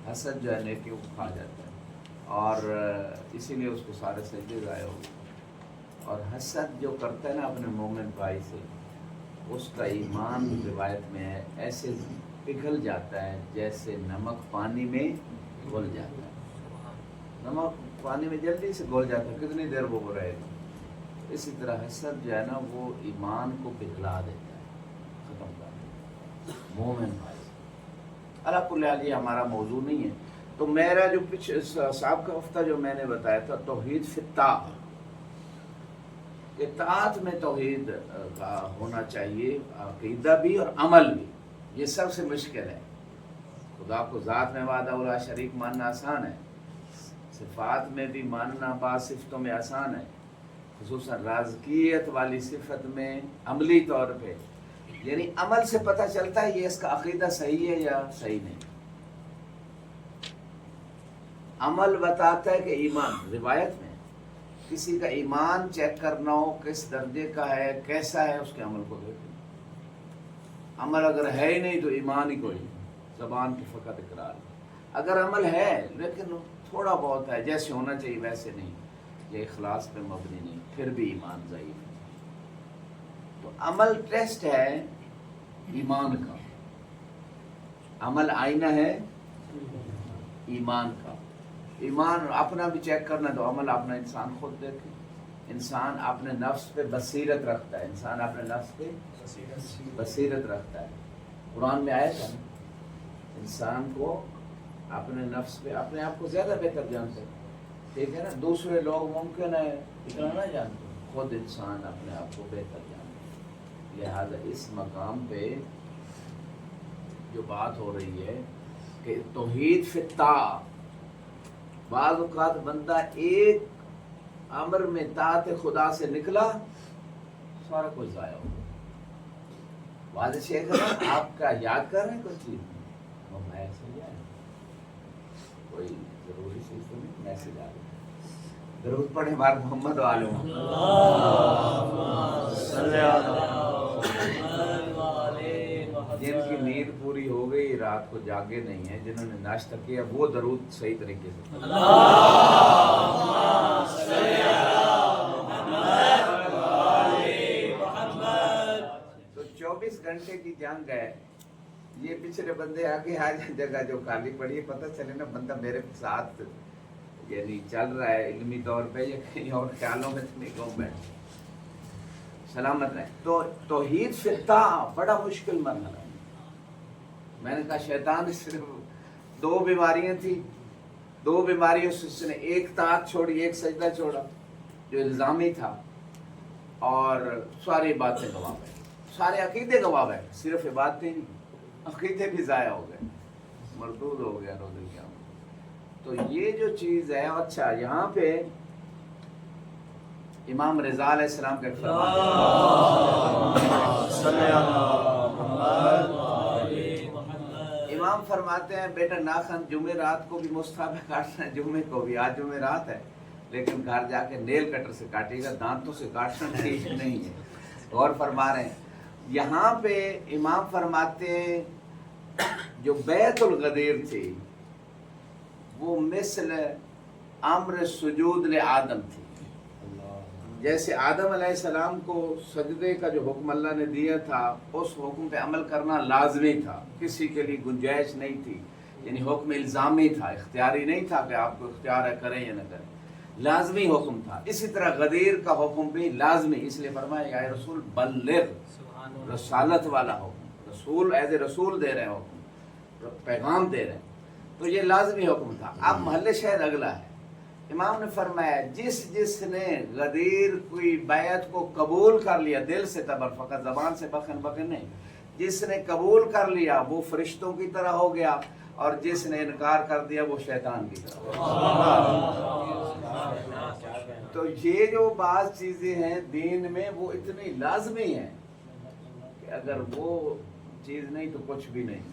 حسد جو ہے نیکیوں کو کھا جاتا ہے، اور اسی لیے اس کو سارے سجدے ضائع ہو گئے۔ اور حسد جو کرتا ہے نا اپنے مومن بھائی سے، اس کا ایمان روایت میں ہے ایسے پگھل جاتا ہے جیسے نمک پانی میں گھل جاتا ہے۔ نمک پانی میں جلدی سے گھل جاتا ہے، کتنی دیر وہ رہے گا۔ اسی طرح حسد جو ہے نا وہ ایمان کو پگھلا دیتا ہے، ختم کر دیتا ہے مومن بھائی سے۔ اللہ کل حال یہ ہمارا موضوع نہیں ہے۔ تو میرا جو سابقہ ہفتہ جو میں نے بتایا تھا توحید فی الطاعہ، اطاعت میں توحید کا ہونا چاہیے، عقیدہ بھی اور عمل بھی۔ یہ سب سے مشکل ہے۔ خدا کو ذات میں وحدہ لا شریک ماننا آسان ہے، صفات میں بھی ماننا بعض صفتوں میں آسان ہے، خصوصاً رازقیت والی صفت میں عملی طور پہ، یعنی عمل سے پتہ چلتا ہے یہ اس کا عقیدہ صحیح ہے یا صحیح نہیں۔ عمل بتاتا ہے کہ ایمان، روایت میں کسی کا ایمان چیک کرنا ہو کس درجے کا ہے کیسا ہے، اس کے عمل کو دیکھیں۔ عمل اگر ہے ہی نہیں تو ایمان ہی کوئی نہیں، زبان کی فقط اقرار۔ اگر عمل ہے لیکن تھوڑا بہت ہے، جیسے ہونا چاہیے ویسے نہیں، یہ اخلاص پہ مبنی نہیں، پھر بھی ایمان ضعیف ہے۔ تو عمل ٹیسٹ ہے ایمان کا، عمل آئینہ ہے ایمان کا۔ ایمان اپنا بھی چیک کرنا تو عمل اپنا انسان خود دیکھے۔ انسان اپنے نفس پہ بصیرت رکھتا ہے، انسان اپنے نفس پہ بصیرت رکھتا ہے۔ قرآن میں آیا تھا نا، انسان کو اپنے نفس پہ اپنے آپ کو زیادہ بہتر جانتے ہیں، ٹھیک ہے نا۔ دوسرے لوگ ممکن ہے اتنا نہ جانتے، خود انسان اپنے آپ کو بہتر جانتے ہیں۔ لہذا اس مقام پہ جو بات ہو رہی ہے کہ توحید فی الطاعہ، بعض اوقات بندہ ایک امر میں طاعت خدا سے نکلا سارا کچھ ضائع ہو گیا۔ واضح شیخ ہے آپ کا یاد کر رہے ہیں کوئی چیز کوئی ضروری چیز تو نہیں، میسج آ رہا۔ درود پڑھیں بار محمد والوں، جن کی نیند پوری ہو گئی رات کو جاگے نہیں ہیں، جنہوں نے ناشتہ کیا وہ درود صحیح طریقے سے تو 24 گھنٹے کی جنگ ہے، یہ پچھلے بندے آگے آ جائیں، جگہ جو خالی پڑی ہے پتہ چلے نا بندہ میرے ساتھ یعنی چل رہا ہے علمی طور پہ یا کہیں اور خیالوں میں تو نہیں کہوں بیٹھ سلامت رہے۔ تو توحید فی الطاعہ بڑا مشکل مرحلہ ہے۔ میں نے کہا شیطان صرف 2 بیماریاں تھیں، 2 بیماریوں سے اس نے ایک طاعت چھوڑی، ایک سجدہ چھوڑا جو الزامی تھا، اور ساری باتیں گوا بیٹھے، سارے عقیدے گوا بیٹھے، صرف عبادتیں نہیں، عقیدے بھی ضائع ہو گئے، مردود ہو گیا روز قیامت۔ تو یہ جو چیز ہے، اچھا یہاں پہ امام رضا علیہ السلام کا فرمان، امام فرماتے ہیں بیٹا ناخن جمعہ رات کو بھی مستحب ہے کاٹنا، جمعے کو بھی، آج جمعہ رات ہے لیکن گھر جا کے نیل کٹر سے کاٹے گا، دانتوں سے کاٹنا نہیں ہے۔ غور فرما رہے ہیں یہاں پہ امام فرماتے ہیں جو بیت الغدیر تھی وہ مثل امر سجود لآدم تھی، جیسے آدم علیہ السلام کو سجدے کا جو حکم اللہ نے دیا تھا اس حکم پہ عمل کرنا لازمی تھا، کسی کے لیے گنجائش نہیں تھی، یعنی حکم الزامی تھا، اختیاری نہیں تھا کہ آپ کو اختیار ہے کریں یا نہ کریں، لازمی حکم تھا۔ اسی طرح غدیر کا حکم بھی لازمی، اس لیے فرمایا یا رسول بلغ، رسالت والا حکم، رسول ایز اے رسول دے رہے حکم، پیغام دے رہے ہیں، تو یہ لازمی حکم تھا۔ اب محل شاید اگلا ہے، امام نے فرمایا جس نے غدیر کوئی بیعت کو قبول کر لیا دل سے تبر، فقط زبان سے بخن نہیں، جس نے قبول کر لیا وہ فرشتوں کی طرح ہو گیا، اور جس نے انکار کر دیا وہ شیطان کی طرح ہو گیا۔ تو یہ جو بعض چیزیں ہیں دین میں وہ اتنی لازمی ہیں کہ اگر وہ چیز نہیں تو کچھ بھی نہیں۔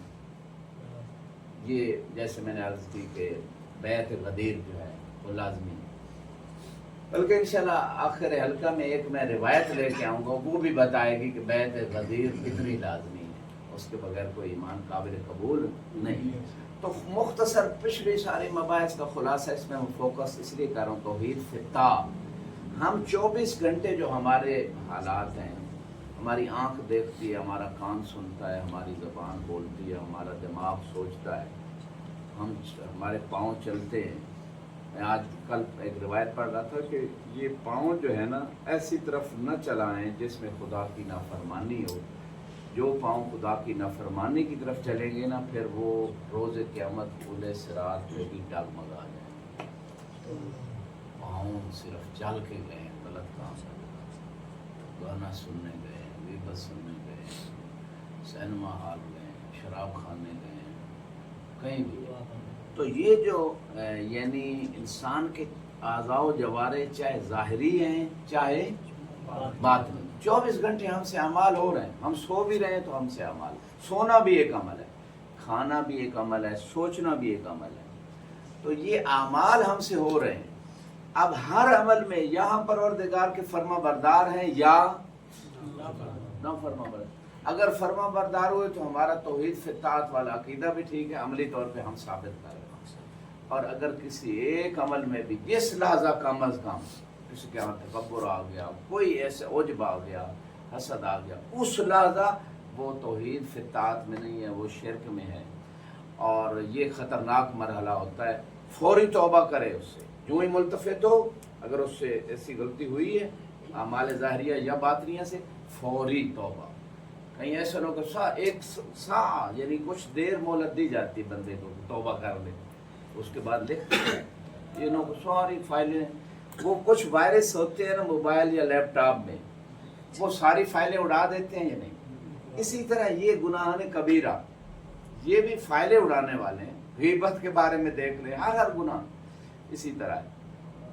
یہ جیسے میں نے عرض کی کہ بیعت غدیر جو ہے وہ لازمی ہے، بلکہ انشاءاللہ آخر حلقہ میں ایک میں روایت لے کے آؤں گا، وہ بھی بتائے گی کہ بیعت غدیر کتنی لازمی ہے، اس کے بغیر کوئی ایمان قابل قبول نہیں۔ تو مختصر پچھلی ساری مباحث کا خلاصہ اس میں ہم فوکس اس لیے کر رہا ہوں توحید فی الطاعہ. ہم 24 گھنٹے جو ہمارے حالات ہیں، ہماری آنکھ دیکھتی ہے، ہمارا کان سنتا ہے، ہماری زبان بولتی ہے، ہمارا دماغ سوچتا ہے، ہمارے پاؤں چلتے ہیں. میں آج کل ایک روایت پڑھ رہا تھا کہ یہ پاؤں جو ہے نا ایسی طرف نہ چلائیں جس میں خدا کی نافرمانی ہو. جو پاؤں خدا کی نافرمانی کی طرف چلیں گے نا، پھر وہ روز قیامت کھلے صراط پہ بھی ڈگمگا جائیں. پاؤں صرف چل کے گئے، غلط کام سے گانا سننے گئے، غیبت سننے گئے، سینما ہال گئے، شراب کھانے گئے، کہیں بھی. تو یہ جو یعنی انسان کے اعضاء و جوارے چاہے ظاہری ہیں چاہے باطنی، 24 گھنٹے ہم سے اعمال ہو رہے ہیں. ہم سو بھی رہے ہیں تو ہم سے اعمال. سونا بھی ایک عمل ہے، کھانا بھی ایک عمل ہے، سوچنا بھی ایک عمل ہے. تو یہ اعمال ہم سے ہو رہے ہیں. اب ہر عمل میں یا ہم پروردگار کے فرما بردار ہیں یا نہ فرما بردار. اگر فرما بردار ہوئے تو ہمارا توحید فی الطاعت والا عقیدہ بھی ٹھیک ہے، عملی طور پہ ہم ثابت کر رہے ہیں. اور اگر کسی ایک عمل میں بھی جس لحظہ کم از کم کسی کے یہاں تکبر آ گیا، کوئی ایسے عجب آ گیا، حسد آ گیا، اس لحظہ وہ توحید فی الطاعت میں نہیں ہے، وہ شرک میں ہے. اور یہ خطرناک مرحلہ ہوتا ہے. فوری توبہ کرے اس سے، جو ہی ملتفت ہو، اگر اس سے ایسی غلطی ہوئی ہے اعمال ظاہریہ یا باطنیہ سے، فوری توبہ. کہیں ایسا نہ کہ ایک سا یعنی کچھ دیر مہلت دی جاتی بندے کو توبہ کر لے، اس کے بعد لکھتے ہیں یہ نو ساری فائلیں. وہ کچھ وائرس ہوتے ہیں نا موبائل یا لیپ ٹاپ میں، وہ ساری فائلیں اڑا دیتے ہیں یا نہیں. اسی طرح یہ گناہ کبیرہ، یہ بھی فائلیں اڑانے والے ہیں. غیبت کے بارے میں دیکھ لیں، ہر گناہ اسی طرح ہے.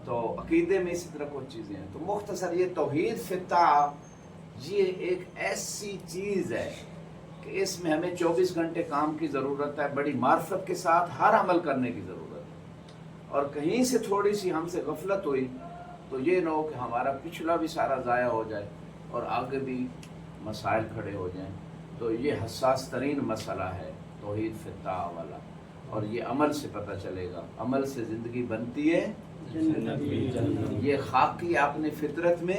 تو عقیدے میں اسی طرح کچھ چیزیں ہیں. تو مختصر یہ توحید فی الطاعہ یہ ایک ایسی چیز ہے کہ اس میں ہمیں 24 گھنٹے کام کی ضرورت ہے، بڑی معرفت کے ساتھ ہر عمل کرنے کی ضرورت ہے. اور کہیں سے تھوڑی سی ہم سے غفلت ہوئی تو یہ نہ ہو کہ ہمارا پچھلا بھی سارا ضائع ہو جائے اور آگے بھی مسائل کھڑے ہو جائیں. تو یہ حساس ترین مسئلہ ہے توحید فی الطاعہ والا. اور یہ عمل سے پتہ چلے گا، عمل سے زندگی بنتی ہے. یہ خاکی اپنی فطرت میں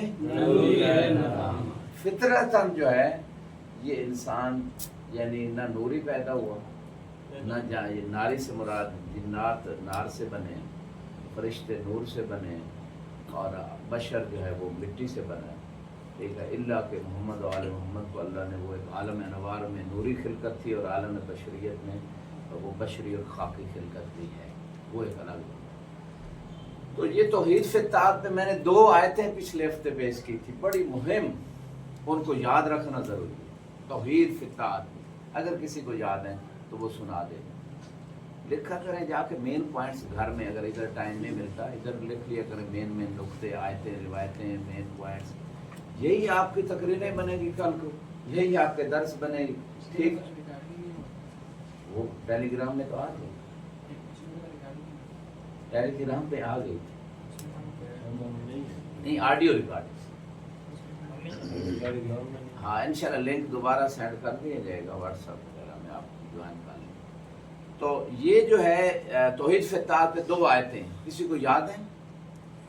فطرتاً جو ہے یہ انسان یعنی نہ نوری پیدا ہوا، نہ یہ ناری سے مراد جنات نار سے بنے، فرشتے نور سے بنے، اور بشر جو ہے وہ مٹی سے بنا. ٹھیک ہے، اللہ کہ محمد و آل محمد کو اللہ نے وہ ایک عالم انوار میں نوری خلقت تھی اور عالم بشریت میں وہ بشری اور خاکی خلقت دی ہے، وہ ایک الگ. تو یہ توحید فی الطاعت میں نے 2 آیتیں پچھلے ہفتے پیش کی تھی، بڑی مہم، ان کو یاد رکھنا ضروری ہے. توحید فی الطاعت اگر کسی کو یاد ہے تو وہ سنا دے، لکھا کریں جا کے مین پوائنٹس گھر میں. اگر ادھر ٹائم نہیں ملتا ادھر لکھ لیا کریں مین نقطے، آیتیں، روایتیں، مین پوائنٹس. یہی آپ کی تقریریں بنے گی کل کو، یہی آپ کے درس بنے گی. ٹھیک، وہ ٹیلی گرام میں تو آ گئی، ٹیلی گرام پہ آ گئی نہیں، آڈیو ریکارڈ. ہاں انشاءاللہ لنک دوبارہ سینڈ کر دیا جائے گا واٹس ایپ وغیرہ میں، آپ جوائن کر لیں. تو یہ جو ہے توحید فی الطاعت پہ 2 آیتیں کسی کو یاد ہیں.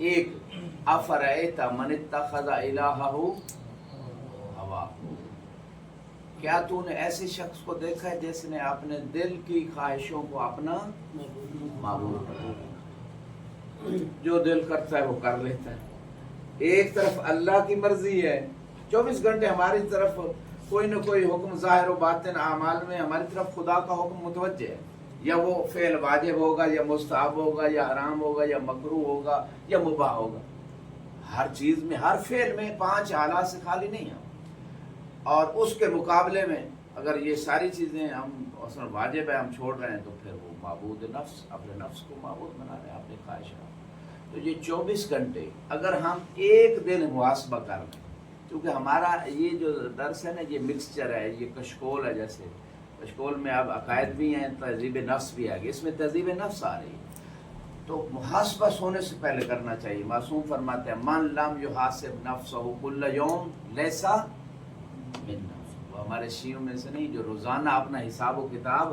ایک افرأیت من اتخذ الہہ ہوا، کیا تو نے ایسے شخص کو دیکھا ہے جس نے اپنے دل کی خواہشوں کو اپنا معبود بنا لیا. جو دل کرتا ہے وہ کر لیتا ہے. ایک طرف اللہ کی مرضی ہے، 24 گھنٹے ہماری طرف کوئی نہ کوئی حکم ظاہر و باطن اعمال میں ہماری طرف خدا کا حکم متوجہ ہے. یا وہ فعل واجب ہوگا یا مستحب ہوگا یا حرام ہوگا یا مکروہ ہوگا یا مباح ہوگا. ہر چیز میں، ہر فعل میں 5 حالات سے خالی نہیں ہیں. اور اس کے مقابلے میں اگر یہ ساری چیزیں ہم اصلا واجب ہے ہم چھوڑ رہے ہیں تو پھر وہ معبود نفس، اپنے نفس کو معبود بنا رہے ہیں، اپنی خواہشات. تو یہ 24 گھنٹے اگر ہم ایک دن محاسبہ کر لیں، کیونکہ ہمارا یہ جو درس ہے نا یہ مکسچر ہے، یہ کشکول ہے. جیسے کشکول میں اب عقائد بھی ہیں، تہذیب نفس بھی آ گئی، اس میں تہذیب نفس آ رہی ہے. تو محاسبہ سونے سے پہلے کرنا چاہیے. معصوم فرماتے ہیں من لم یحاسب نفسہ کل یوم لیسا من نفس. وہ ہمارے شیعوں میں سے نہیں جو روزانہ اپنا حساب و کتاب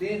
3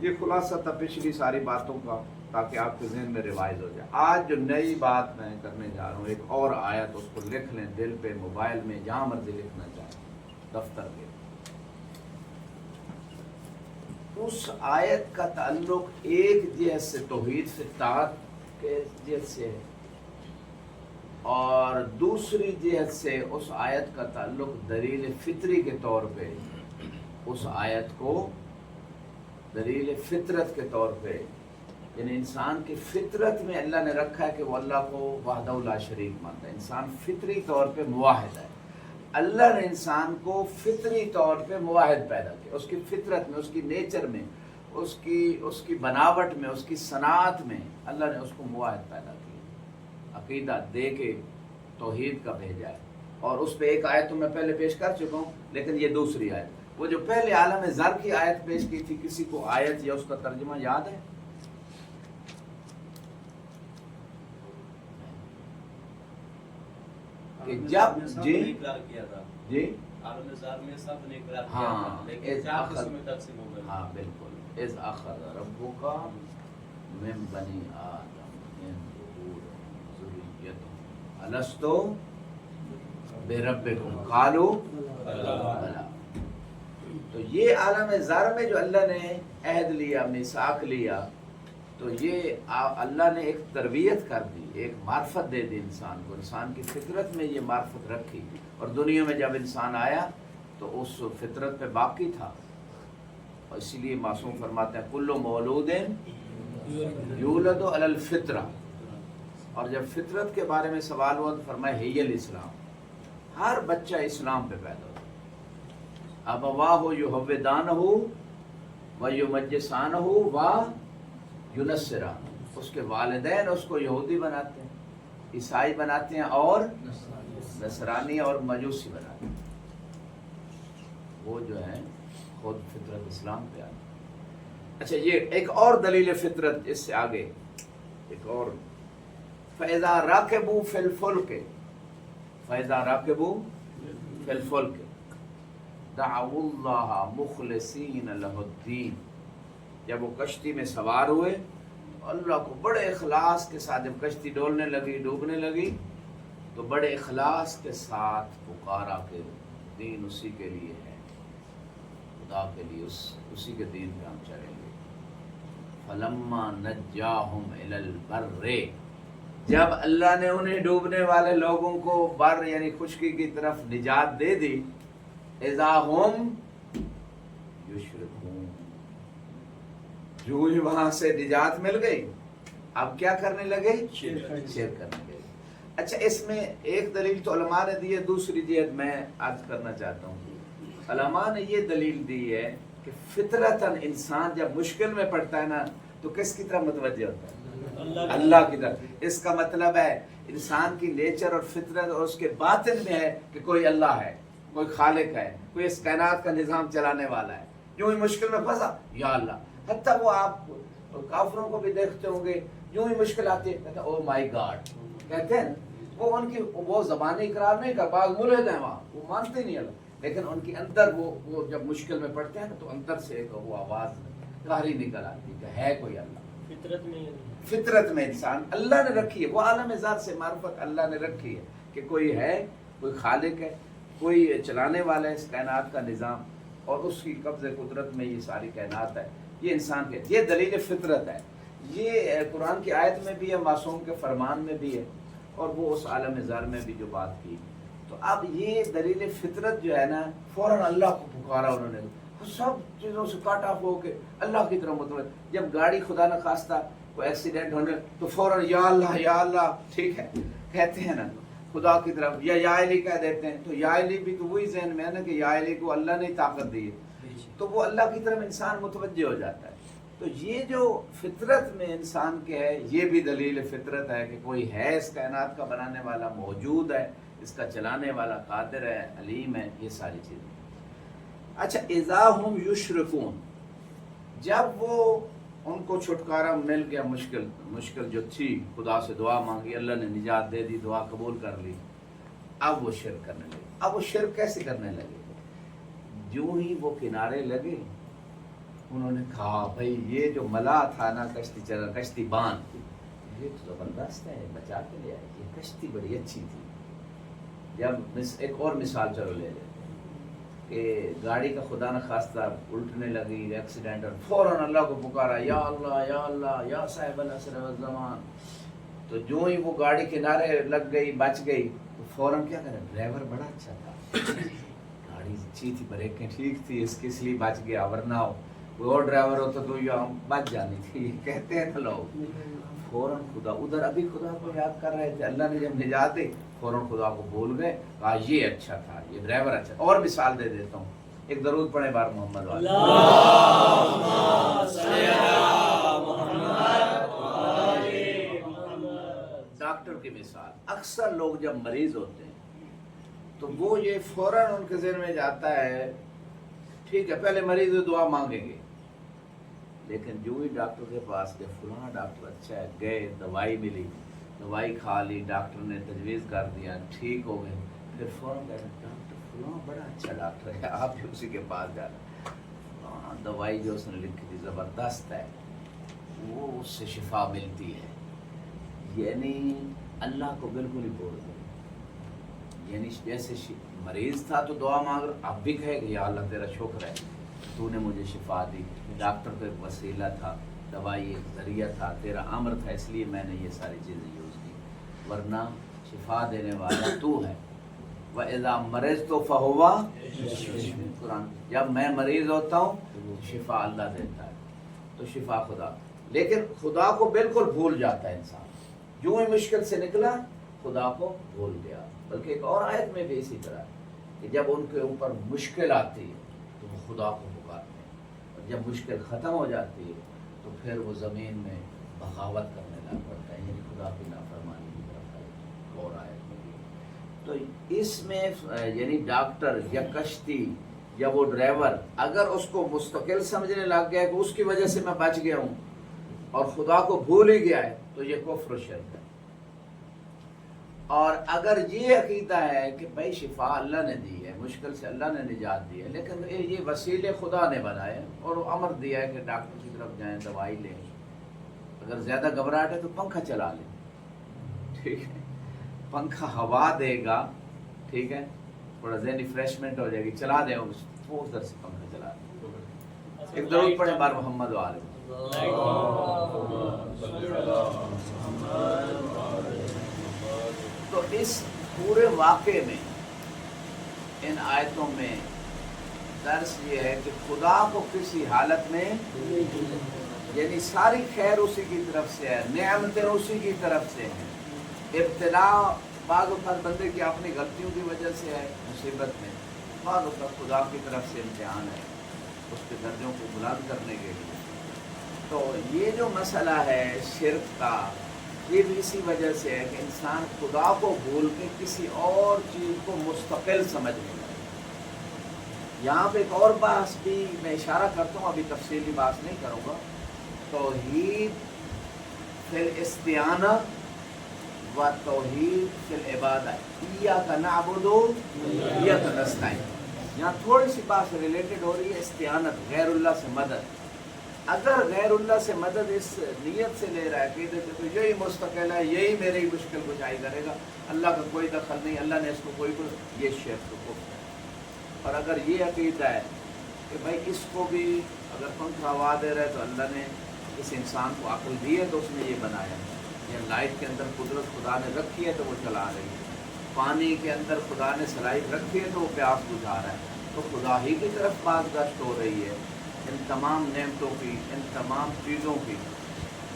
یہ خلاصہ تھا پچھلی ساری باتوں کا، تاکہ آپ کے ذہن میں ریوائز ہو جائے۔ آج جو نئی بات میں کرنے جا رہا ہوں، ایک اور آیت، اس کو لکھ لیں دل پہ، موبائل میں، جہاں مرضی لکھنا چاہیں، دفتر کے۔ اس آیت کا تعلق ایک جہت سے توحید سے اطاعت کے جہت سے ہے، اور دوسری جہت سے اس آیت کا تعلق دلیل فطری کے طور پہ، اس آیت کو دلیل فطرت کے طور پہ، یعنی انسان کی فطرت میں اللہ نے رکھا ہے کہ وہ اللہ کو وحدہ لا شریک مانتا ہے، انسان فطری طور پہ موحد ہے۔ اللہ نے انسان کو فطری طور پہ موحد پیدا کیا، اس کی فطرت میں، اس کی نیچر میں، اس کی بناوٹ میں، اس کی صنعت میں اللہ نے اس کو موحد پیدا کیا، عقیدہ دے کے توحید کا بھیجا ہے۔ اور اس پہ ایک آیت تو میں پہلے پیش کر چکا ہوں، لیکن یہ دوسری آیت، وہ جو پہلے عالم ذر کی آیت پیش کی تھی، کسی کو آیت یا اس کا ترجمہ یاد ہے؟ کہ جب جی عالم ذر میں سب نے اقرار کیا ہاں، تھا، لیکن چار قسم میں تقسیم ہو گئے۔ ہاں بالکل، اذ اخذ ربک من بنی آدم من ظہورہم ذریتہم الست بربکم قالوا بلی۔ تو یہ عالم ذر میں جو اللہ نے عہد لیا، میثاق لیا، تو یہ اللہ نے ایک تربیت کر دی، ایک معرفت دے دی انسان کو، انسان کی فطرت میں یہ معرفت رکھی، اور دنیا میں جب انسان آیا تو اس فطرت پہ باقی تھا، اور اسی لیے معصوم فرماتے ہیں کل مولود یولد علی الفطرہ۔ اور جب فطرت کے بارے میں سوال ہوا تو فرمایا ہی الاسلام، ہر بچہ اسلام پہ پیدا ہوتا، ابواہ یحودانہ و یمجسانہ و یونسرانہ، اس کے والدین اس کو یہودی بناتے ہیں، عیسائی بناتے ہیں، اور نصرانی اور مجوسی بناتے ہیں، وہ جو ہے خود فطرت اسلام پہ آتے ہیں۔ اچھا، یہ ایک اور دلیل فطرت، اس سے آگے ایک اور، فَإِذَا رَكِبُوا فِي الْفُلْكِ فَإِذَا رَكِبُوا فِي الْفُلْكِ دَعَوُا اللَّهَ مُخْلِصِينَ لَهُ الدِّينَ، جب وہ کشتی میں سوار ہوئے، اللہ کو بڑے اخلاص کے ساتھ، جب کشتی ڈولنے لگی، ڈوبنے لگی، تو بڑے اخلاص کے ساتھ پکارا کہ دین اسی کے لیے ہے، خدا کے لیے، اسی کے دین پہ ہم چلیں گے۔ فَلَمَّا نَجَّاهُمْ إِلَى الْبَرِّ، جب اللہ نے انہیں ڈوبنے والے لوگوں کو بر یعنی خشکی کی طرف نجات دے دی، اذا ہم یشرکون، جو ہی وہاں سے نجات مل گئی، اب کیا کرنے لگے؟ شرک کرنے لگے۔ اچھا، اس میں ایک دلیل تو علماء نے دی ہے، دوسری جہت میں عرض کرنا چاہتا ہوں۔ علماء نے یہ دلیل دی ہے کہ فطرتاً انسان جب مشکل میں پڑتا ہے نا تو کس کی طرف متوجہ ہوتا ہے؟ اللہ کی طرف۔ اس کا مطلب ہے انسان کی نیچر اور فطرت اور اس کے باطن میں ہے کہ کوئی اللہ ہے، کوئی خالق ہے، کوئی اس کائنات کا نظام چلانے والا ہے۔ جو ہی مشکل میں پھنسا، یا اللہ، حتیٰ وہ آپ کافروں کو بھی دیکھتے ہوں گے، جو ہی مشکل آتی ہے کہتے ہیں او مائی گاڈ، کہتے ہیں وہ ان کی وہ زبانی اقرار نہیں کر، بعض ملحد ہیں وہاں، وہ مانتے نہیں اللہ، لیکن ان کے اندر وہ جب مشکل میں پڑتے ہیں تو اندر سے ایک وہ آواز قہری نکل آتی کہ ہے کوئی اللہ۔ فطرت میں انسان اللہ نے رکھی ہے، وہ عالم ذات سے معرفت اللہ نے رکھی ہے کہ کوئی ہے، کوئی خالق ہے، کوئی چلانے والا ہے اس کائنات کا نظام، اور اس کی قبض قدرت میں یہ ساری کائنات ہے۔ یہ انسان کے، یہ دلیل فطرت ہے، یہ قرآن کی آیت میں بھی ہے، معصوم کے فرمان میں بھی ہے، اور وہ اس عالم ذر میں بھی جو بات کی۔ تو اب یہ دلیل فطرت جو ہے نا، فوراً اللہ کو پکارا انہوں نے، سب چیزوں سے کاٹ آف ہو کے اللہ کی طرف متوجہ۔ جب گاڑی خدا نہ خواستہ کوئی ایکسیڈنٹ ہونے تو فوراً یا اللہ یا اللہ، ٹھیک ہے کہتے ہیں نا خدا کی طرف، یا علی کہہ دیتے ہیں، تو یا علی بھی تو وہی ذہن میں ہے نا کہ یا علی کو اللہ نے طاقت دی ہے، تو وہ اللہ کی طرف انسان متوجہ ہو جاتا ہے۔ تو یہ جو فطرت میں انسان کے ہے، یہ بھی دلیل فطرت ہے کہ کوئی ہے اس کائنات کا بنانے والا، موجود ہے، اس کا چلانے والا، قادر ہے، علیم ہے، یہ ساری چیزیں۔ اچھا، اذا ہم یشرکون، جب وہ ان کو چھٹکارا مل گیا، مشکل جو تھی، خدا سے دعا مانگی، اللہ نے نجات دے دی، دعا قبول کر لی، اب وہ شرک کرنے لگے۔ اب وہ شرک کیسے کرنے لگے؟ جو ہی وہ کنارے لگے، انہوں نے کہا بھائی یہ جو ملا تھا نا کشتی بان یہ تو زبردست ہے، بچا کے لے آئے، یہ کشتی بڑی اچھی تھی. جب ایک اور مثال چلو لے لیں کہ گاڑی کا خدا نخواستہ الٹنے لگی ایکسیڈنٹ، اور فوراً اللہ کو پکارا یا اللہ یا صاحب العصر والزمان. تو جو ہی وہ گاڑی کنارے لگ گئی بچ گئی تو فوراً کیا کرے، ڈرائیور بڑا اچھا تھا، گاڑی اچھی تھی، بریکیں ٹھیک تھی، اس لیے بچ گیا، ورنہ کوئی اور ڈرائیور ہوتا تو یہ بچ جانی تھی. کہتے ہیں نا لوگ فوراً خدا ادھر ابھی خدا کو یاد کر رہے تھے، اللہ نے جب نجات دی فوراً خدا کو بھول گئے، کہا یہ اچھا تھا، یہ ڈرائیور اچھا. اور مثال دے دیتا ہوں، ایک درود پڑھیں بار محمد والے. ڈاکٹر کی مثال، اکثر لوگ جب مریض ہوتے ہیں تو وہ یہ فوراً ان کے ذہن میں جاتا ہے ٹھیک ہے پہلے مریض دعا مانگیں گے، لیکن جو ہی ڈاکٹر کے پاس گئے فلاں ڈاکٹر اچھا ہے، گئے دوائی ملی، دوائی کھا لی، ڈاکٹر نے تجویز کر دیا، ٹھیک ہو گئے، پھر فوراً کہتے ہیں ڈاکٹر فلاں بڑا اچھا ڈاکٹر ہے، آپ بھی اسی کے پاس جانا، فلاں دوائی جو اس نے لکھی تھی زبردست ہے، وہ اس سے شفا ملتی ہے. یعنی اللہ کو بالکل ہی بول دیں، یعنی جیسے مریض تھا تو دعا مانگ رہا، اب بھی کہے کہ یا اللہ تیرا شکر ہے تو نے مجھے شفا دی، ڈاکٹر تو ایک وسیلہ تھا، دوائی ایک ذریعہ تھا، تیرا امر تھا اس لیے میں نے یہ ساری چیزیں یوز کی، ورنہ شفا دینے والا تو ہے. وَإِذَا مَرِضْتُ فَهُوَ قرآن، جب میں مریض ہوتا ہوں تو شفا اللہ دیتا ہے، تو شفا خدا. لیکن خدا کو بالکل بھول جاتا ہے انسان، جو ہی مشکل سے نکلا خدا کو بھول گیا. بلکہ ایک اور آیت میں بھی اسی طرح کہ جب ان کے اوپر مشکل آتی ہے تو وہ خدا کو پکارتے ہیں، اور جب مشکل ختم ہو جاتی ہے تو پھر وہ زمین میں بغاوت کرنے لگ پڑتا ہے، یعنی خدا کی نافرمانی کی طرف ہے. اور آیت میں بھی تو اس میں یعنی ڈاکٹر یا کشتی یا وہ ڈرائیور اگر اس کو مستقل سمجھنے لگ گیا کہ اس کی وجہ سے میں بچ گیا ہوں اور خدا کو بھول ہی گیا ہے تو یہ کفر و شرک ہے. اور اگر یہ عقیدہ ہے کہ بھائی شفا اللہ نے دی ہے، مشکل سے اللہ نے نجات دی ہے، لیکن یہ وسیلے خدا نے بنائے اور امر دیا ہے کہ ڈاکٹر کی طرف جائیں دوائی لیں، اگر زیادہ گھبراہٹ ہے تو پنکھا چلا لیں، ٹھیک ہے، پنکھا ہوا دے گا، ٹھیک ہے، تھوڑا ذہنی فریشمنٹ ہو جائے گی، چلا دیں وہ ادھر سے پنکھا چلا دیں. ایک درود پڑھیں بار محمد والے. تو اس پورے واقعے میں ان آیتوں میں درس یہ ہے کہ خدا کو کسی حالت میں یعنی ساری خیر اسی کی طرف سے ہے، نعمتیں اسی کی طرف سے ہیں. ابتلا بعض اوقات بندے کی اپنی غلطیوں کی وجہ سے ہے مصیبت میں، بعض اوقات خدا کی طرف سے امتحان ہے اس کے درجوں کو بلند کرنے کے لیے. تو یہ جو مسئلہ ہے شرک کا یہ بھی اسی وجہ سے ہے کہ انسان خدا کو بھول کے کسی اور چیز کو مستقل سمجھنے لگے. یہاں پہ ایک اور بحث بھی میں اشارہ کرتا ہوں، ابھی تفصیلی بات نہیں کروں گا. توحید فی الاستعانہ و توحید فی العبادہ، ایاک نعبد و ایاک نستعین. یہاں تھوڑی سی بات ریلیٹڈ ہو رہی ہے استعانت، غیر اللہ سے مدد. اگر غیر اللہ سے مدد اس نیت سے لے رہا ہے کہ تو یہی مستقل ہے، یہی میری مشکل کشائی کرے گا، اللہ کا کوئی دخل نہیں، اللہ نے اس کو کوئی یہ شرک کو کفر ہے. اور اگر یہ عقیدہ ہے کہ بھائی اس کو بھی اگر پنکھا ہوا دے رہے تو اللہ نے اس انسان کو عقل دی ہے تو اس نے یہ بنایا ہے، یہ لائٹ کے اندر قدرت خدا نے رکھی ہے تو وہ چلا رہی ہے، پانی کے اندر خدا نے صلاحیت رکھی ہے تو وہ پیاس بجھا رہا ہے، تو خدا ہی کی طرف بات گشت ہو رہی ہے ان تمام نعمتوں کی، ان تمام چیزوں کی.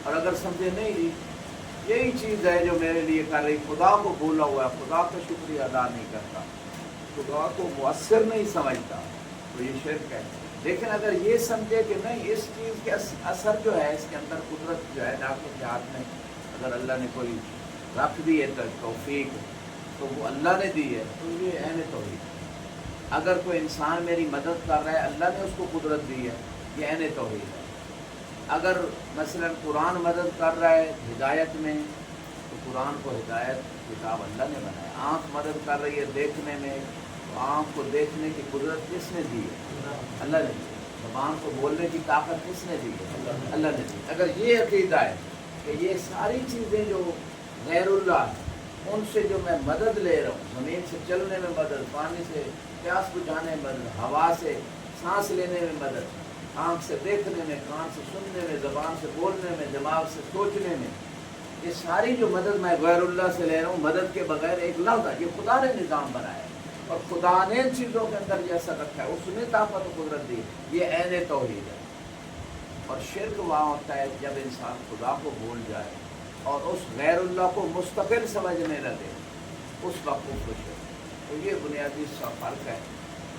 اور اگر سمجھے نہیں یہی چیز ہے جو میرے لیے کر رہی، خدا کو بھولا ہوا ہے، خدا کا شکریہ ادا نہیں کرتا، خدا کو مؤثر نہیں سمجھتا، تو یہ شرک ہے. لیکن اگر یہ سمجھے کہ نہیں اس چیز کے اثر جو ہے اس کے اندر قدرت جو ہے ڈاکٹر کے ہاتھ میں اگر اللہ نے کوئی رکھ دی ہے تو توفیق تو وہ اللہ نے دی ہے، تو یہ عین توحید. اگر کوئی انسان میری مدد کر رہا ہے اللہ نے اس کو قدرت دی ہے، یہ عین توحید ہے. اگر مثلا قرآن مدد کر رہا ہے ہدایت میں تو قرآن کو ہدایت کتاب اللہ نے بنایا. آنکھ مدد کر رہی ہے دیکھنے میں تو آنکھ کو دیکھنے کی قدرت کس نے دی ہے؟ اللہ نے دی. زبان کو بولنے کی طاقت کس نے دی ہے؟ اللہ نے دی. اگر یہ عقیدہ ہے کہ یہ ساری چیزیں جو غیر اللہ ہیں ان سے جو میں مدد لے رہا ہوں، زمین سے چلنے میں مدد، پانی سے پیاس بجھانے میں مدد، ہوا سے سانس لینے میں مدد، آنکھ سے دیکھنے میں، کان سے سننے میں، زبان سے بولنے میں، دماغ سے سوچنے میں، یہ ساری جو مدد میں غیر اللہ سے لے رہا ہوں، مدد کے بغیر ایک لفظ ہے. یہ خدا نے نظام بنایا ہے اور خدا نے ان چیزوں کے اندر یہ اثر رکھا ہے، اس نے طاقت و قدرت دی. یہ عین توحید ہے. اور شرک وہاں ہوتا ہے جب انسان خدا کو بھول جائے اور اس غیر اللہ کو مستقل سمجھنے لگے، اس وقت وہ خوش ہے. تو یہ بنیادی سا فرق ہے،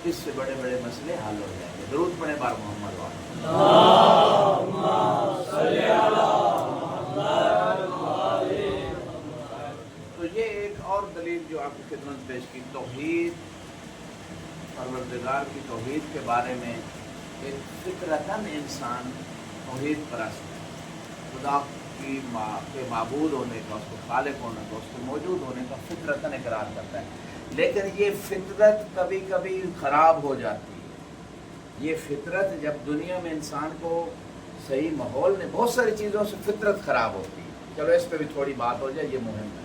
اس سے بڑے بڑے مسئلے حل ہو جائیں گے. درود پڑھیں بار محمد تو یہ ایک اور دلیل جو آپ کی خدمت پیش کی، توحید، پروردگار کی توحید کے بارے میں. ایک فطرتاً انسان توحید پرست ہے، خدا کی کے معبود ہونے کا، اس کو خالق ہونے کا، اس کے موجود ہونے کا فطرتاً اقرار کرتا ہے. لیکن یہ فطرت کبھی کبھی خراب ہو جاتی ہے. یہ فطرت جب دنیا میں انسان کو صحیح ماحول نے، بہت ساری چیزوں سے فطرت خراب ہوتی ہے. چلو اس پہ بھی تھوڑی بات ہو جائے، یہ مہم ہے.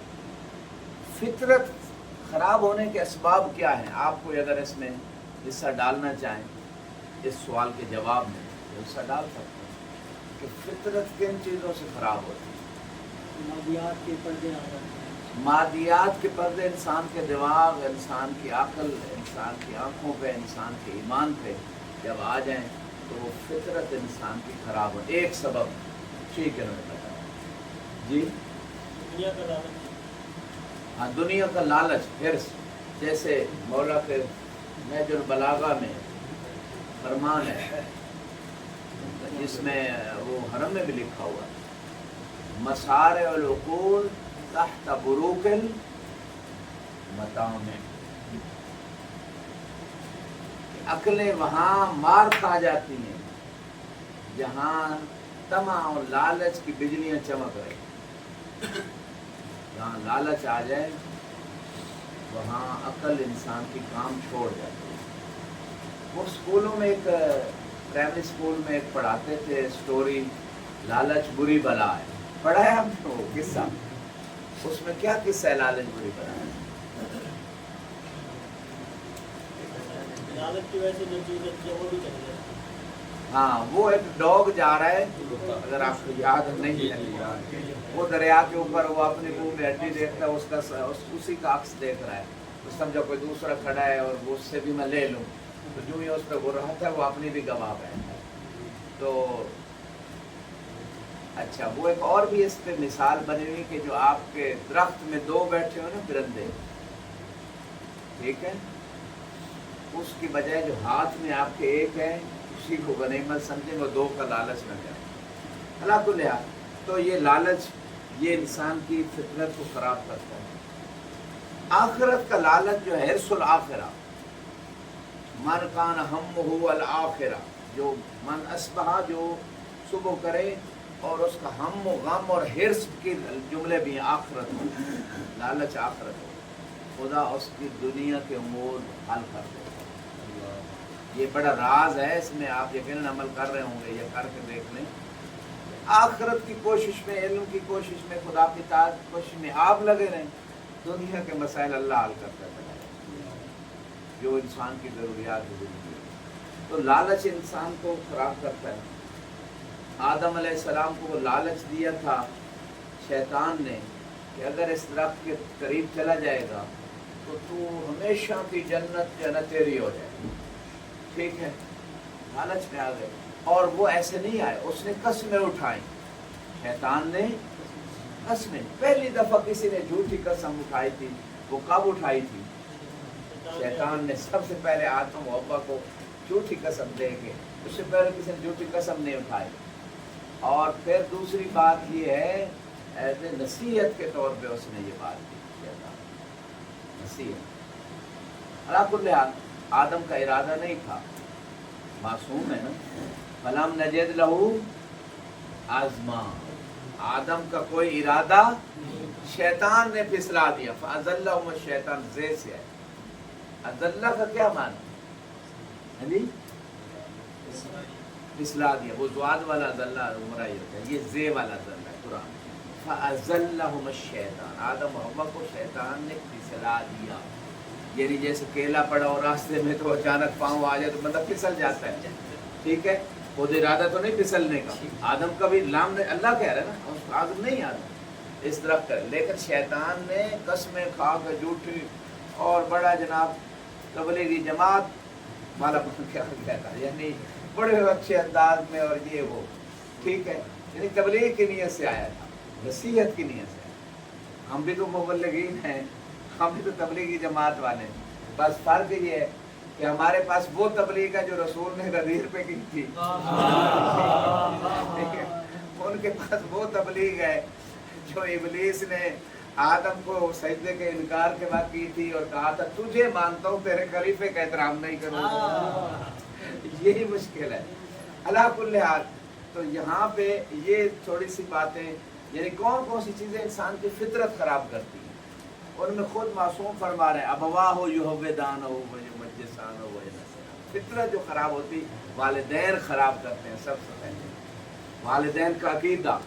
فطرت خراب ہونے کے اسباب کیا ہیں؟ آپ کو اگر اس میں حصہ ڈالنا چاہیں اس سوال کے جواب میں تو حصہ ڈال سکتے ہیں کہ فطرت کن چیزوں سے خراب ہوتی ہے. مادیات کے پردے آ جاتے ہیں. مادیات کے پردے انسان کے دماغ، انسان کی عقل، انسان کی آنکھوں پہ، انسان کے ایمان پہ جب آ جائیں تو وہ فطرت انسان کی خراب ہو. ایک سبب ٹھیک ہے، میں بتایا جی، دنیا کا لالچ. ہاں، دنیا کا لالچ، حرص. جیسے مولا کے نہج البلاغہ میں فرمان ہے جس میں وہ حرم میں بھی لکھا ہوا ہے، مسارع العقول تحت بروق المطامع. عقلیں وہاں مار کھا جاتی ہیں جہاں طمع اور لالچ کی بجلیاں چمک رہی. جہاں لالچ آ جائے وہاں عقل انسان کی کام چھوڑ جاتی ہے. وہ اسکولوں میں ایک پرائمری اسکول میں ایک پڑھاتے تھے اسٹوری، لالچ بری بلا ہے. پڑھا ہے ہم کو قصہ؟ اس میں کیا قصہ ہے لالچ بری بلا ہے؟ لالچ کی وجہ سے جو چیز اچھی ہے وہ بھی چلی جاتی ہے. ہاں، وہ ایک ڈاگ جا رہا ہے، اگر آپ کو یاد نہیں ہے، وہ دریا کے اوپر وہ اپنے منہ میں ہڈی دیکھتا ہے، اس کا اسی کا عکس دیکھ رہا ہے. تو سمجھو کوئی دوسرا کھڑا ہے اور وہ اس سے بھی میں لے لوں، تو جو ہی اس پہ وہ رہا تھا وہ اپنی بھی گواہ بیٹھا ہے. تو اچھا، وہ ایک اور بھی اس پہ مثال بنی ہوئی کہ جو آپ کے درخت میں دو بیٹھے ہو نا پرندے، ٹھیک ہے، اس کی بجائے جو ہاتھ میں آپ کے ایک ہے اسی کو غنیمت سمجھیں، وہ دو کا لالچ نہ جائے. اللہ کو لحاظ تو یہ لالچ یہ انسان کی فطرت کو خراب کرتا ہے. آخرت کا لالچ جو ہے حرص الآخرہ، من کان ہمہ الآخرہ، جو من اصبح، جو صبح کرے اور اس کا ہم و غم اور حرص کے جملے بھی آخرت ہو، لالچ آخرت ہو، خدا اس کی دنیا کے امور حل کر دے. یہ بڑا راز ہے، اس میں آپ یقیناً عمل کر رہے ہوں گے، یہ کر کے دیکھ لیں. آخرت کی کوشش میں، علم کی کوشش میں، خدا کی اطاعت کی کوشش میں آپ لگے رہیں، دنیا کے مسائل اللہ حل کرتا ہے جو انسان کی ضروریات ہے زندگی. تو لالچ انسان کو خراب کرتا ہے. آدم علیہ السلام کو وہ لالچ دیا تھا شیطان نے کہ اگر اس درخت کے قریب چلا جائے گا تو تو ہمیشہ کی جنت جو ہے نا تیری ہو جائے گی. ٹھیک ہے، لالچ میں آ گئے. اور وہ ایسے نہیں آئے، اس نے قسمیں اٹھائیں. شیطان نے قسمیں، پہلی دفعہ کسی نے جھوٹی قسم اٹھائی تھی، وہ کب اٹھائی تھی؟ شیطان نے سب سے پہلے آدم و حوا کو جھوٹی قسم دے کے، اس سے پہلے کسی نے جھوٹی قسم نہیں اٹھائی. اور پھر دوسری بات یہ ہے، ایز اے نصیحت کے طور پہ اس نے یہ بات کی. شیطان نصیحت. اللہ کل حال آدم کا ارادہ نہیں تھا، معصوم ہے نا. فلم نجد لہو عزما، آدم کا کوئی ارادہ، شیطان نے پھسلا دیا. فاضلہم الشیطان، زے سے ہے. اضلہ کا کیا معنی ہے جی؟ پھسلا دیا. وہ زواد والا ذلہ عمرہ یہ ہوتا ہے, یہ زے والا ذلہ ہے قرآن. فَأَزَلَّهُمَ الشَّيْطَانُ, آدم و حوا کو شیطان نے پھسلا دیا. یعنی جیسے کیلا پڑا اور راستے میں تو اچانک پاؤں آ جائے تو بندہ پھسل جاتا ہے, ٹھیک ہے. خود ارادہ تو نہیں پھسلنے کا, آدم کا بھی لام نے اللہ کہہ رہا ہے نا, آدم نہیں آدم اس طرف کرے. لیکن شیطان نے قسمیں کھا کے جھوٹی اور بڑا جناب تبلیغی جماعت والا کیا گیا تھا, یعنی بڑے اچھے انداز میں, اور یہ وہ ٹھیک ہے, یعنی تبلیغ کی نیت سے آیا تھا, نصیحت کی نیت سے. ہم بھی تو مبلغین ہیں, ہم بھی تو تبلیغی جماعت والے ہیں. بس فرق یہ ہے کہ ہمارے پاس وہ تبلیغ ہے جو رسول نے غدیر پہ کی تھی, ان کے پاس وہ تبلیغ ہے جو ابلیس نے آدم کو سجدے کے انکار کے بعد کی تھی اور کہا تھا تجھے مانتا ہوں تیرے خلیفے کا احترام نہیں کروں گا. یہی مشکل ہے. اللہ کل حال تو یہاں پہ یہ تھوڑی سی باتیں, یعنی کون سی چیزیں انسان کی فطرت خراب کرتی ہیں, ان میں خود معصوم فرما رہے ہیں ابواہ یحودانہ و یمجسانہ و ینصرانہ. فطرت جو خراب ہوتی والدین خراب کرتے ہیں. سب سے پہلے والدین کا عقیدہ,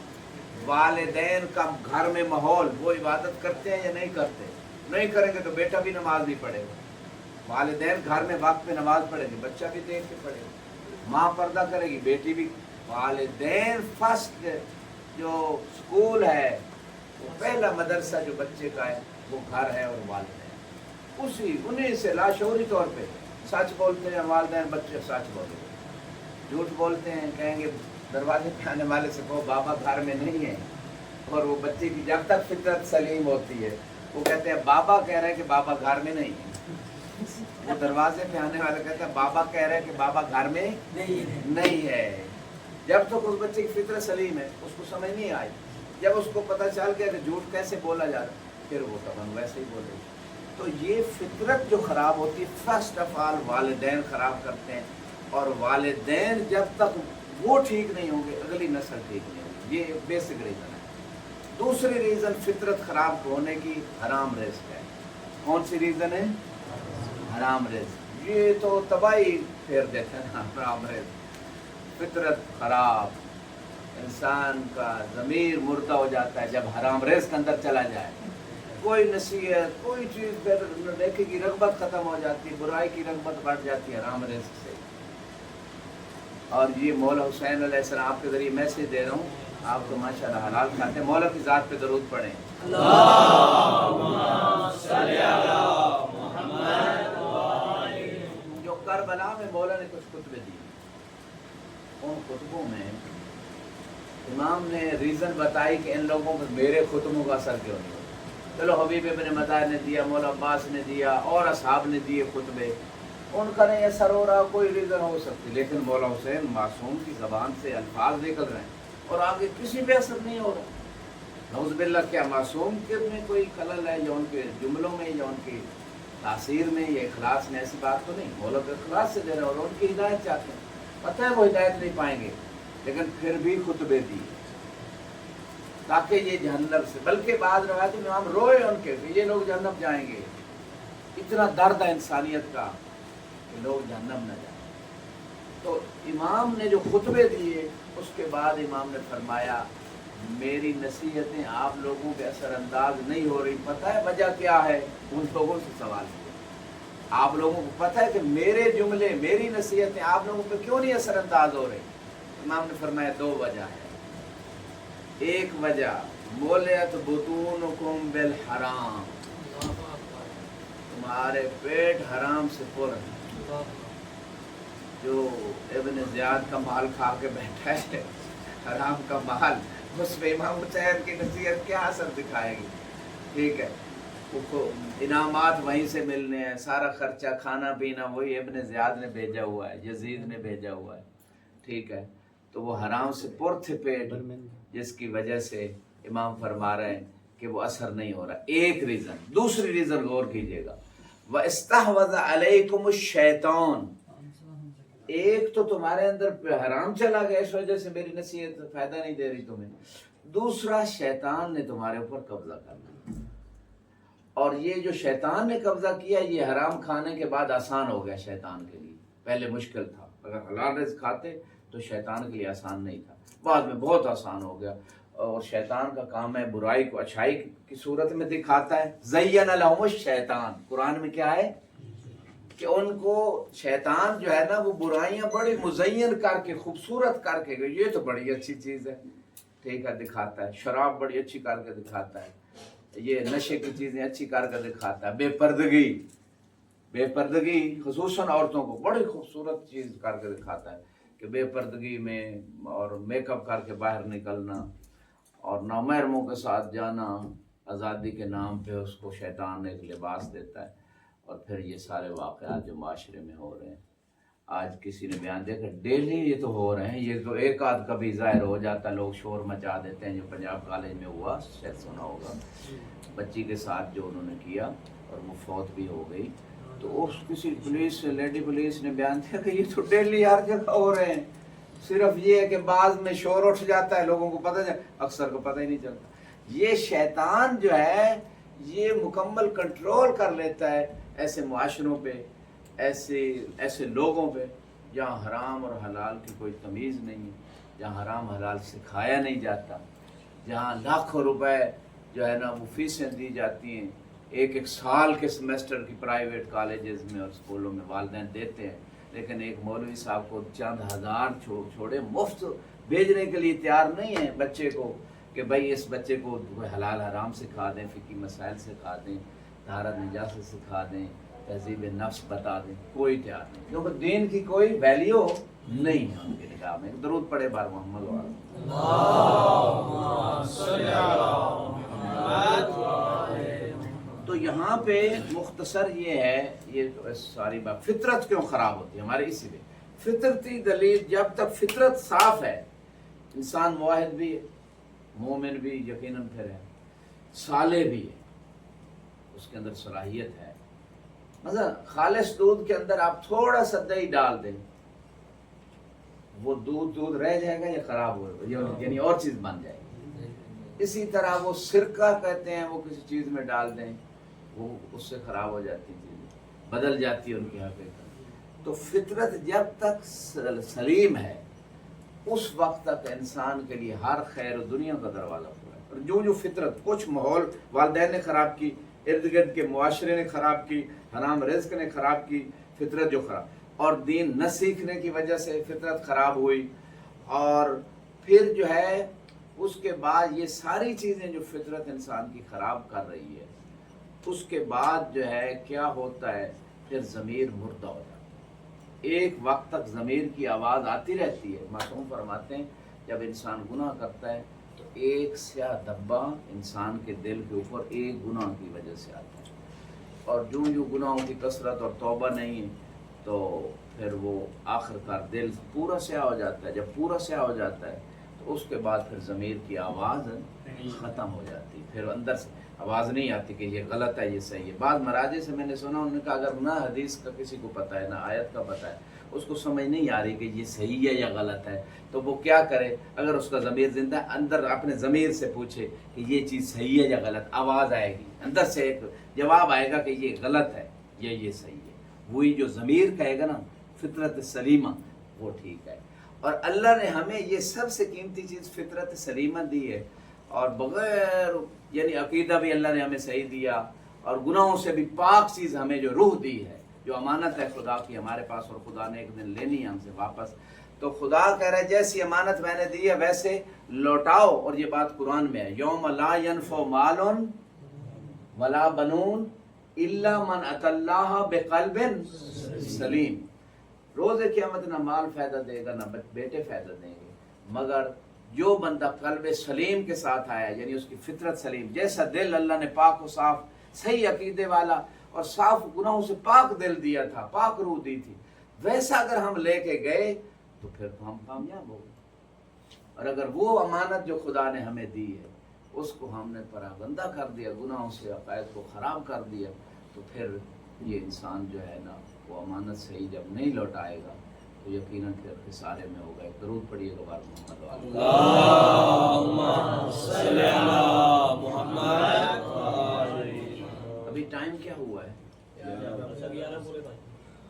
والدین کا گھر میں ماحول, وہ عبادت کرتے ہیں یا نہیں کرتے. نہیں کریں گے تو بیٹا بھی نماز نہیں پڑھے گا. والدین گھر میں وقت پہ نماز پڑھیں گے, بچہ بھی دیکھ کے پڑھے گا. ماں پردہ کرے گی, بیٹی بھی. والدین فرسٹ جو اسکول ہے, وہ پہلا مدرسہ جو بچے کا ہے وہ گھر ہے, اور والدین انہیں سے لاشعوری طور پہ سچ بولتے ہیں والدین, بچے سچ بولتے ہیں. جھوٹ بولتے ہیں, کہیں گے دروازے پہ آنے والے سے کہو بابا گھر میں نہیں ہے, اور وہ بچے کی جب تک فطرت سلیم ہوتی ہے وہ کہتے ہیں بابا کہہ رہے ہیں کہ بابا گھر میں نہیں ہے. وہ دروازے پہ آنے والے کہتے ہیں بابا کہہ رہے ہیں کہ بابا گھر میں نہیں ہے. جب تک اس بچے کی فطرت سلیم ہے اس کو سمجھ نہیں آئی. جب اس کو پتہ چل گیا کہ جھوٹ کیسے بولا جاتا پھر وہ تمام ویسے ہی بولے. تو یہ فطرت جو خراب ہوتی ہے فرسٹ آف آل والدین خراب کرتے ہیں, اور والدین جب تک وہ ٹھیک نہیں ہوں گے اگلی نسل ٹھیک نہیں ہوگی. یہ بیسک ریزن ہے. دوسری ریزن فطرت خراب ہونے کی حرام رزق ہے. کون سی ریزن ہے؟ حرام رزق. یہ تو تباہی پھیر دیتے ہیں نا, حرام رزق. فطرت خراب, انسان کا ضمیر مردہ ہو جاتا ہے جب حرام رزق اندر چلا جائے. کوئی نصیحت کوئی چیز پھر دیکھے کی رغبت ختم ہو جاتی, برائی کی رغبت بڑھ جاتی ہے حرام رزق سے. اور یہ مولا حسین علیہ السلام آپ کے ذریعے میسج دے رہا ہوں, آپ تو ماشاءاللہ حلال کھاتے ہیں. مولا کی ذات پہ درود پڑھیں. جو کربلا میں مولا نے کچھ خطبے دیے, ان خطبوں میں امام نے ریزن بتائی کہ ان لوگوں کو میرے خطبوں کا اثر کیوں نہیں ہوتا. چلو حبیب ابن مطہر نے دیا, مولا عباس نے دیا, اور اصحاب نے دیے خطبے, ان کا نہیں اثر ہو رہا, کوئی ریزن ہو سکتی. لیکن مولا حسین معصوم کی زبان سے الفاظ نکل رہے ہیں اور آگے کسی پہ اثر نہیں ہو رہا. نعوذ باللہ, کیا معصوم کے میں کوئی خلل ہے, یا ان کے جملوں میں, یا ان کی تاثیر میں, یا اخلاص میں؟ ایسی بات تو نہیں. مولا کے اخلاص سے دے رہے ہیں اور ان کی ہدایت چاہتے ہیں. پتہ ہے وہ ہدایت نہیں پائیں گے, لیکن پھر بھی خطبے دیے تاکہ یہ جہنم سے, بلکہ بعض روایت میں ہم روئے ان کے کہ یہ لوگ جہنم جائیں گے. اتنا درد ہے انسانیت کا کہ لوگ جہنم نہ جائیں. تو امام نے جو خطبے دیے اس کے بعد امام نے فرمایا میری نصیحتیں آپ لوگوں کے اثر انداز نہیں ہو رہی. پتہ ہے وجہ کیا ہے؟ ان لوگوں سے سوال کیا. آپ لوگوں کو پتہ ہے کہ میرے جملے, میری نصیحتیں آپ لوگوں پہ کیوں نہیں اثر انداز ہو رہی؟ امام نے فرمایا دو وجہ ہے. ایک وجہ مولیت بطونکم بالحرام, تمہارے پیٹ حرام سے پر ہے. جو ابن زیاد کا مال کھا کے بیٹھا ہے, حرام کا مال, اس پہ امام حسین کی نصیحت کیا اثر دکھائے گی؟ ٹھیک ہے, انعامات وہیں سے ملنے ہیں, سارا خرچہ کھانا پینا وہی ابن زیاد نے بھیجا ہوا ہے, یزید نے بھیجا ہوا ہے. ٹھیک ہے, تو وہ حرام سے پر تھے پیٹ, جس کی وجہ سے امام فرما رہے ہیں کہ وہ اثر نہیں ہو رہا. ایک ریزن. دوسری ریزن غور کیجئے گا, وَاسْتَحْوَذَ عَلَيْكُمُ الشَّيْطَانُ, ایک تو تمہارے اندر حرام چلا گیا, اس وجہ سے میری نصیحت فائدہ نہیں دے رہی تمہیں. دوسرا شیطان نے تمہارے اوپر قبضہ کر لیا, اور یہ جو شیطان نے قبضہ کیا یہ حرام کھانے کے بعد آسان ہو گیا شیطان کے لیے. پہلے مشکل تھا, اگر حلال رزق کھاتے تو شیطان کے لیے آسان نہیں تھا، بعد میں بہت آسان ہو گیا. اور شیطان کا کام ہے برائی کو اچھائی کی صورت میں دکھاتا ہے. زین لہم الشیطان، قرآن میں کیا ہے کہ ان کو شیطان جو ہے نا وہ برائیاں بڑی مزین کر کے خوبصورت کر کے، یہ تو بڑی اچھی چیز ہے، ٹھیک ہے، دکھاتا ہے. شراب بڑی اچھی کر کے دکھاتا ہے، یہ نشے کی چیزیں اچھی کر کے دکھاتا ہے. بے پردگی خصوصاً عورتوں کو بڑی خوبصورت چیز کر کے دکھاتا ہے کہ بے پردگی میں اور میک اپ کر کے باہر نکلنا اور نامحرموں کے ساتھ جانا، آزادی کے نام پہ اس کو شیطان ایک لباس دیتا ہے. اور پھر یہ سارے واقعات جو معاشرے میں ہو رہے ہیں، آج کسی نے بیان دیا کہ ڈیلی یہ تو ہو رہے ہیں، یہ تو ایک آدھ کبھی ظاہر ہو جاتا ہے، لوگ شور مچا دیتے ہیں. جو پنجاب کالج میں ہوا، شاید سنا ہوگا، بچی کے ساتھ جو انہوں نے کیا اور وہ فوت بھی ہو گئی. تو اس کسی پولیس لیڈی پولیس نے بیان دیا کہ یہ تو ڈیلی ہر جگہ ہو رہے ہیں، صرف یہ ہے کہ بعض میں شور اٹھ جاتا ہے، لوگوں کو پتہ اکثر کو پتہ ہی نہیں چلتا. یہ شیطان جو ہے یہ مکمل کنٹرول کر لیتا ہے ایسے معاشروں پہ، ایسے لوگوں پہ جہاں حرام اور حلال کی کوئی تمیز نہیں ہے، جہاں حرام حلال سکھایا نہیں جاتا، جہاں لاکھوں روپے جو ہے نا وہ فیسیں دی جاتی ہیں، ایک سال کے سیمسٹر کی پرائیویٹ کالجز میں اور اسکولوں میں والدین دیتے ہیں، لیکن ایک مولوی صاحب کو چند ہزار چھوڑے مفت بھیجنے کے لیے تیار نہیں ہے بچے کو کہ بھائی اس بچے کو حلال حرام سکھا دیں، فقہی مسائل سکھا دیں، طہارت نجاست سکھا دیں، تہذیب نفس بتا دیں. کوئی تیار نہیں، کیونکہ دین کی کوئی ویلیو نہیں ہے ان کی نگاہ میں. درود پڑھے بار محمد تو یہاں پہ مختصر یہ ہے، یہ ساری بات فطرت کیوں خراب ہوتی ہے ہمارے، اسی لیے فطرتی دلیل. جب تک فطرت صاف ہے انسان موحد بھی ہے، مومن بھی یقیناً پھر ہے، صالح بھی ہے، اس کے اندر صلاحیت ہے. مثلا خالص دودھ کے اندر آپ تھوڑا سا دہی ڈال دیں، وہ دودھ رہ جائے گا یا خراب ہوگا، یعنی اور چیز بن جائے گی. اسی طرح وہ سرکہ کہتے ہیں، وہ کسی چیز میں ڈال دیں وہ اس سے خراب ہو جاتی چیزیں، بدل جاتی ہے ان کی حقیقت. تو فطرت جب تک سلیم ہے اس وقت تک انسان کے لیے ہر خیر دنیا کا دروازہ کھلا ہے. اور جو فطرت کچھ ماحول والدین نے خراب کی، ارد گرد کے معاشرے نے خراب کی، حرام رزق نے خراب کی، فطرت جو خراب، اور دین نہ سیکھنے کی وجہ سے فطرت خراب ہوئی. اور پھر جو ہے اس کے بعد یہ ساری چیزیں جو فطرت انسان کی خراب کر رہی ہے، اس کے بعد جو ہے کیا ہوتا ہے، پھر ضمیر مردہ ہو جاتا ہے. ایک وقت تک ضمیر کی آواز آتی رہتی ہے. معصوم فرماتے ہیں جب انسان گناہ کرتا ہے تو ایک سیاہ دھبا انسان کے دل کے اوپر ایک گناہ کی وجہ سے آتا ہے، اور جو گناہوں کی کثرت اور توبہ نہیں ہے تو پھر وہ آخر کار دل پورا سیاہ ہو جاتا ہے. جب پورا سیاہ ہو جاتا ہے تو اس کے بعد پھر ضمیر کی آواز ختم ہو جاتی، پھر اندر سے آواز نہیں آتی کہ یہ غلط ہے یہ صحیح ہے. بعض مراجع سے میں نے سنا، انہوں نے کہا اگر نہ حدیث کا کسی کو پتہ ہے نہ آیت کا پتہ ہے، اس کو سمجھ نہیں آ رہی کہ یہ صحیح ہے یا غلط ہے، تو وہ کیا کرے؟ اگر اس کا ضمیر زندہ ہے، اندر اپنے ضمیر سے پوچھے کہ یہ چیز صحیح ہے یا غلط، آواز آئے گی اندر سے، ایک جواب آئے گا کہ یہ غلط ہے یا یہ صحیح ہے. وہی جو ضمیر کہے گا نا فطرت سلیمہ، وہ ٹھیک ہے. اور اللہ نے ہمیں یہ سب سے قیمتی چیز فطرت سلیمہ دی ہے، اور بغیر یعنی عقیدہ بھی اللہ نے ہمیں صحیح دیا، اور گناہوں سے بھی پاک چیز ہمیں جو روح دی ہے، جو امانت ہے خدا کی ہمارے پاس، اور خدا نے ایک دن لینی ہے ہم سے واپس. تو خدا کہہ رہا ہے جیسی امانت میں نے دی ہے ویسے لوٹاؤ. اور یہ بات قرآن میں ہے، یوم لا ینفع مال ولا بنون الا من اتى اللہ بقلب سلیم. روز قیامت نہ مال فائدہ دے گا نہ بیٹے فائدہ دیں گے، مگر جو بندہ قلب سلیم کے ساتھ آیا، یعنی اس کی فطرت سلیم. جیسا دل اللہ نے پاک و صاف صحیح عقیدے والا اور صاف گناہوں سے پاک دل دیا تھا، پاک روح دی تھی، ویسا اگر ہم لے کے گئے تو پھر ہم کامیاب ہو گئے. اور اگر وہ امانت جو خدا نے ہمیں دی ہے اس کو ہم نے پراگندہ کر دیا، گناہوں سے عقائد کو خراب کر دیا، تو پھر یہ انسان جو ہے نا وہ امانت صحیح جب نہیں لوٹائے گا تو یقیناً پھر خسارے میں ہوگا. ایک درود پڑھیے گا بار محمد اللہم صلی علی محمد. ابھی ٹائم کیا ہوا ہے؟ 11 پورے 5.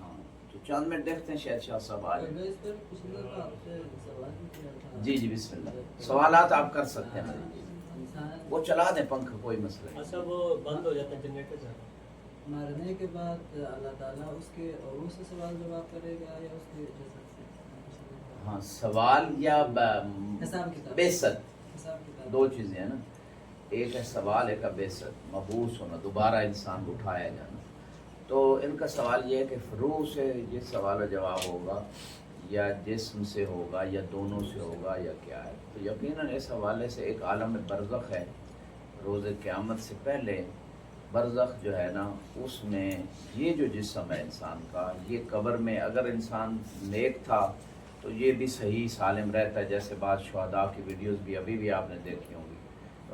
ہاں تو چند منٹ دیکھتے ہیں شاید شاہ صاحب آ جائیں. میں اس پر پچھلی بار آپ سے سوال بھی کیا تھا. جی جی بسم اللہ, سوالات آپ کر سکتے ہیں. انسان وہ چلا دیں پنکھا, کوئی مسئلہ نہیں. اچھا وہ بند ہو جاتا ہے جنریٹر سے مرنے کے بعد اللہ تعالیٰ اس کے عروج سے سوال جواب کرے گا یا اس کے جسد سے؟ ہاں, سوال یا حساب کتاب, بعثت, حساب کتاب, دو چیزیں ہیں نا. ایک ہے سوال, ایک ہے بعثت, مبعوث ہونا, دوبارہ انسان کو اٹھایا جانا. تو ان کا سوال یہ ہے کہ روح سے یہ سوال و جواب ہوگا یا جسم سے ہوگا یا دونوں سے ہوگا یا کیا ہے. تو یقیناً اس حوالے سے ایک عالم برزخ ہے. روز قیامت سے پہلے برزخ جو ہے نا, اس میں یہ جو جسم ہے انسان کا, یہ قبر میں اگر انسان نیک تھا تو یہ بھی صحیح سالم رہتا ہے. جیسے بعض شہداء کی ویڈیوز بھی ابھی بھی آپ نے دیکھی ہوں گی,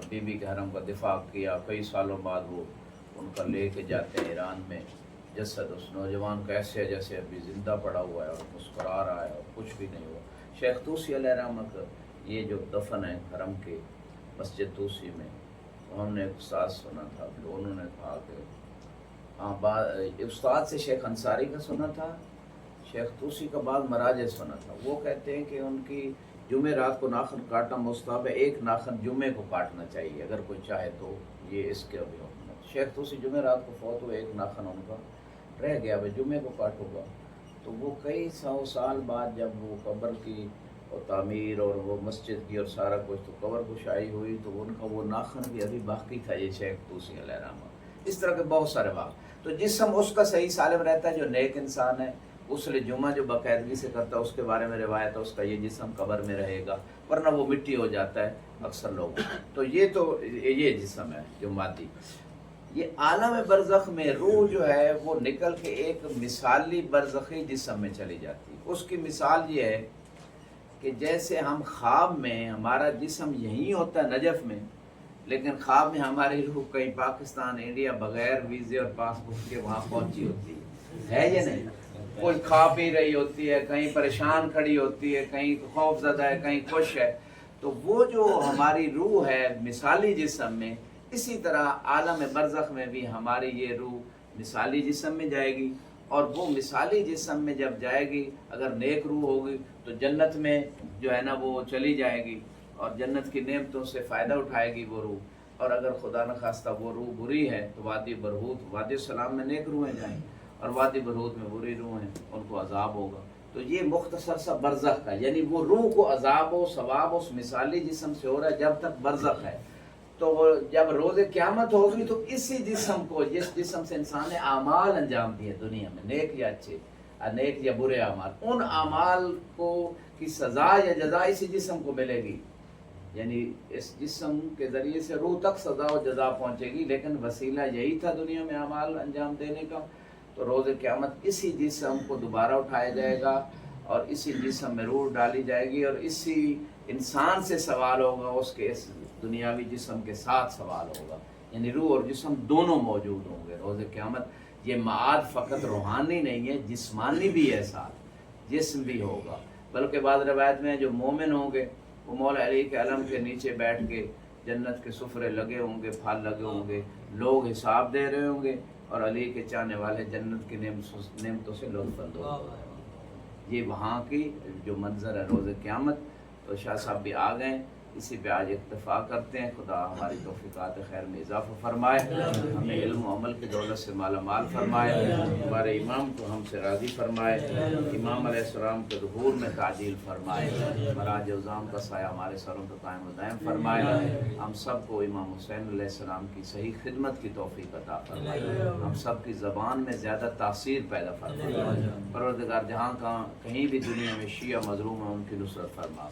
بی بی کے حرم کا دفاع کیا, کئی سالوں بعد وہ ان کا لے کے جاتے ہیں ایران میں جسد. اس نوجوان کا ایسے ہے جیسے ابھی زندہ پڑا ہوا ہے اور مسکرا رہا ہے اور کچھ بھی نہیں ہوا. شیخ طوسی علیہ رحمۃ کا یہ جو دفن ہے حرم کے مسجد طوسی میں, ہم نے ایک استاد سنا تھا, انہوں نے کہا کہ استاد سے شیخ انصاری کا سنا تھا, شیخ طوسی کا بعض مراجع سنا تھا. وہ کہتے ہیں کہ ان کی جمعہ رات کو ناخن کاٹنا مستحب ہے, ایک ناخن جمعے کو کاٹنا چاہیے اگر کوئی چاہے تو. یہ اس کے ابھی شیخ طوسی جمعہ رات کو فوت ہوئے, ایک ناخن ان کا رہ گیا, وہ جمعے کو کاٹو گا. تو وہ کئی سو سال بعد جب وہ قبر کی اور تعمیر اور وہ مسجد کی اور سارا کچھ, تو قبر کشائی ہوئی تو ان کا وہ ناخن بھی ابھی باقی تھا, یہ شیخ طوسی علیہ رحمۃ. اس طرح کے بہت سارے واقع. تو جسم اس کا صحیح سالم رہتا ہے جو نیک انسان ہے, غسل جمعہ جو باقاعدگی سے کرتا ہے, اس کے بارے میں روایت ہے اس کا یہ جسم قبر میں رہے گا, ورنہ وہ مٹی ہو جاتا ہے اکثر لوگوں. تو یہ جسم ہے جو مادی. یہ عالم برزخ میں روح جو ہے وہ نکل کے ایک مثالی برزخی جسم میں چلی جاتی ہے. اس کی مثال یہ ہے کہ جیسے ہم خواب میں, ہمارا جسم یہیں ہوتا ہے نجف میں, لیکن خواب میں ہماری روح کہیں پاکستان, انڈیا بغیر ویزے اور پاسپورٹ کے وہاں پہنچی ہوتی ہے یا نہیں؟ کوئی کھا پی رہی ہوتی ہے, کہیں پریشان کھڑی ہوتی ہے, کہیں خوف زدہ ہے, کہیں خوش ہے. تو وہ جو ہماری روح ہے مثالی جسم میں, اسی طرح عالم برزخ میں بھی ہماری یہ روح مثالی جسم میں جائے گی. اور وہ مثالی جسم میں جب جائے گی, اگر نیک روح ہوگی تو جنت میں جو ہے نا وہ چلی جائے گی اور جنت کی نعمتوں سے فائدہ اٹھائے گی وہ روح. اور اگر خدا نخواستہ وہ روح بری ہے تو وادی برہوت, وادی السلام میں نیک روحیں جائیں اور وادی برہوت میں بری روح ہیں, ان کو عذاب ہوگا. تو یہ مختصر سا برزخ کا, یعنی وہ روح کو عذاب و ثواب اس مثالی جسم سے ہو رہا ہے جب تک برزخ ہے. تو جب روز قیامت ہوگی تو اسی جسم کو, جس جسم سے انسان نے اعمال انجام دیے دنیا میں, نیک یا اچھے, نیک یا برے اعمال, ان اعمال کو کی سزا یا جزا اسی جسم کو ملے گی. یعنی اس جسم کے ذریعے سے روح تک سزا و جزا پہنچے گی, لیکن وسیلہ یہی تھا دنیا میں اعمال انجام دینے کا. تو روز قیامت اسی جسم کو دوبارہ اٹھایا جائے گا اور اسی جسم میں روح ڈالی جائے گی, اور اسی انسان سے سوال ہوگا, اس کے اس دنیاوی جسم کے ساتھ سوال ہوگا. یعنی روح اور جسم دونوں موجود ہوں گے روز قیامت. یہ معاد فقط روحانی نہیں ہے, جسمانی بھی ہے, ساتھ جسم بھی ہوگا. بلکہ بعض روایت میں جو مومن ہوں گے وہ مولا علی کے علم کے نیچے بیٹھ کے جنت کے سفرے لگے ہوں گے, پھل لگے ہوں گے, لوگ حساب دے رہے ہوں گے, اور علی کے چاہنے والے جنت کی نعمتوں سے لطف اندوز ہوں گے. یہ وہاں کی جو منظر ہے روز قیامت. تو شاہ صاحب بھی آ گئے, اسی پہ آج اکتفا کرتے ہیں. خدا ہماری توفیقات خیر میں اضافہ فرمائے, ہمیں علم و عمل کی دولت سے مالا مال فرمائے, ہمارے امام کو ہم سے راضی فرمائے, امام علیہ السلام کے ظہور میں تعجیل فرمائے, مراج عظام کا سایہ ہمارے سروں پر قائم و دائم فرمائے. ہم سب کو امام حسین علیہ السلام کی صحیح خدمت کی توفیق عطا فرمائے, ہم سب کی زبان میں زیادہ تاثیر پیدا فرمائے. پروردگار جہاں کہیں بھی دنیا میں شیعہ مظلوم ہیں ان کی نصرت فرما,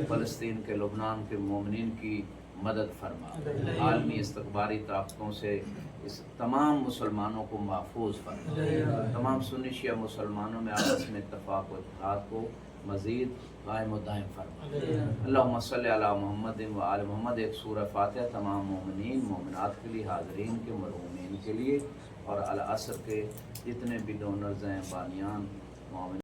فلسطین کے, لبنان کے مومنین کی مدد فرما, عالمی استکباری طاقتوں سے اس تمام مسلمانوں کو محفوظ فرما, تمام سنی شیعہ مسلمانوں میں آپس میں اتفاق و اتحاد کو مزید قائم و دائم فرما. اللہم صلی علی محمد و آل محمد. ایک سورہ فاتحہ تمام مومنین مومنات کے لیے, حاضرین کے, مرحومین کے لیے, اور العصر کے جتنے بھی ڈونرز ہیں, بانیان, معاون